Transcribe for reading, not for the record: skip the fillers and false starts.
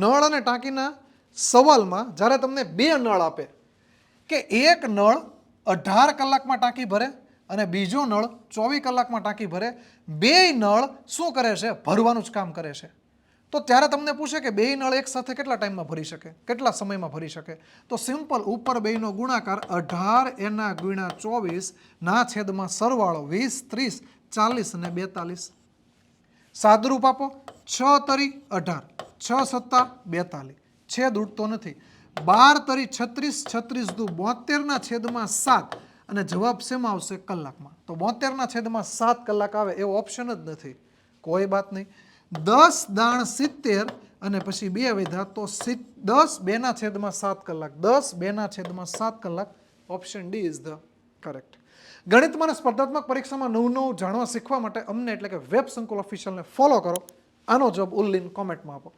નળ અને ટાંકીના સવાલમાં જ્યારે તમને બે નળ આપે કે એક નળ 18 કલાકમાં ટાંકી ભરે અને બીજો નળ 24 કલાકમાં ટાંકી ભરે, બેય નળ શું કરે છે? ભરવાનું જ કામ કરે છે. તો ત્યારે તમને પૂછે કે બેય નળ એક સાથે કેટલા ટાઈમમાં ભરી શકે, કેટલા સમયમાં ભરી શકે? તો સિમ્પલ, ઉપર બેયનો ગુણાકાર 18 એના ગુણ્યા 24 ના છેદમાં સરવાળો 20, 30, 40 અને 42. સાદુરૂપ આપો, 6 તરી 18, 6 સત્તા 42, છેદ ઉડતો નથી. 12 તરી 36, 36 દુ 72 ના છેદમાં 7 અને જવાબ શેમાં આવશે? કલાકમાં. તો 72 ના છેદમાં 7 કલાક આવે એવો ઓપ્શન જ નથી. કોઈ બાત નહીં. 10 દાણ 70 અને પછી 2 વધ્યા તો 10 2 ના છેદમાં 7 કલાક, 10 2 ના છેદમાં 7 કલાક. Option D is the correct. ગણિતમાં અને સ્પર્ધાત્મક પરીક્ષામાં નવું જાણવા શીખવા માટે અમને એટલે કે વેબ સંકુલ ઓફિશિયલને ફોલો કરો. આનો જવાબ ઉલ્લીન કોમેન્ટમાં આપો.